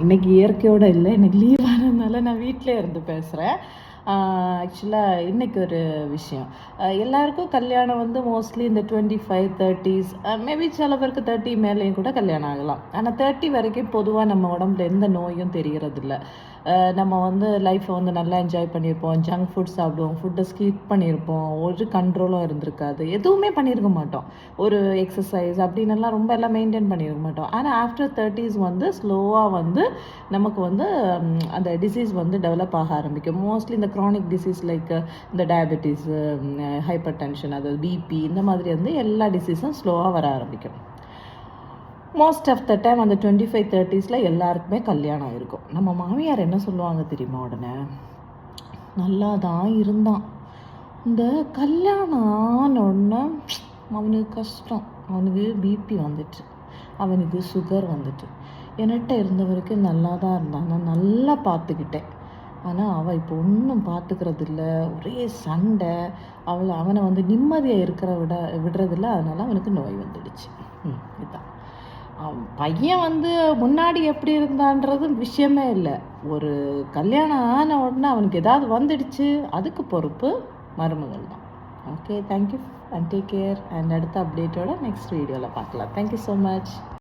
இன்றைக்கி இயற்கையோடு இல்லை, இன்றைக்கி லீவ் ஆனதுனால நான் வீட்டிலே இருந்து பேசுகிறேன். ஆக்சுவலாக இன்றைக்கி ஒரு விஷயம், எல்லாருக்கும் கல்யாணம் வந்து மோஸ்ட்லி இந்த 25, 30s, மேபி சில பேருக்கு 30 மேலேயும் கூட கல்யாணம் ஆகலாம். ஆனால் 30 வரைக்கும் பொதுவாக நம்ம உடம்புல எந்த நோயும் தெரிகிறதில்ல. நம்ம வந்து லைஃப்பை வந்து நல்லா என்ஜாய் பண்ணியிருப்போம், ஜங்க் ஃபுட் சாப்பிடுவோம், ஃபுட்டை ஸ்கிப் பண்ணியிருப்போம், ஒரு கண்ட்ரோலும் இருந்திருக்காது, எதுவுமே பண்ணியிருக்க மாட்டோம். ஒரு எக்ஸசைஸ் அப்படின்னெல்லாம் ரொம்ப எல்லாம் மெயின்டைன் பண்ணியிருக்க மாட்டோம். ஆனால் ஆஃப்டர் 30s வந்து ஸ்லோவாக வந்து நமக்கு வந்து அந்த டிசீஸ் வந்து டெவலப் ஆக ஆரம்பிக்கும். மோஸ்ட்லி இந்த க்ரானிக் டிசீஸ் லைக் இந்த டயபெட்டிஸு, ஹைப்பர் டென்ஷன், அதாவது பிபி, இந்த மாதிரி வந்து எல்லா டிசீஸும் ஸ்லோவாக வர ஆரம்பிக்கும். மோஸ்ட் ஆஃப் த டைம் அந்த 25, 30ஸ்ல எல்லாருக்குமே கல்யாணம் இருக்கும். நம்ம மாமியார் என்ன சொல்லுவாங்க தெரியுமா? உடனே நல்லா தான் இருந்தான், இந்த கல்யாணம் ஆனோடனே அவனுக்கு கஷ்டம், அவனுக்கு பிபி வந்துட்டு, அவனுக்கு சுகர் வந்துட்டு, என்கிட்ட இருந்த வரைக்கும் நல்லா தான் இருந்தான், நான் நல்லா பார்த்துக்கிட்டேன். ஆனால் அவள் இப்போ ஒன்றும் பார்த்துக்கிறது இல்லை, ஒரே சண்டை, அவனை வந்து நிம்மதியாக விடுறதில்ல, அதனால் அவனுக்கு நோய் வந்துடுச்சு. இதுதான் பையன் வந்து முன்னாடி எப்படி இருந்தான்றது விஷயமே இல்லை. ஒரு கல்யாணம் ஆன உடனே அவனுக்கு ஏதாவது வந்துடுச்சு, அதுக்கு பொறுப்பு மருமகள் தான். Okay, thank you and take care. And அடுத்த அப்டேட்டோட நெக்ஸ்ட் வீடியோவில் பார்க்கலாம். Thank you so much.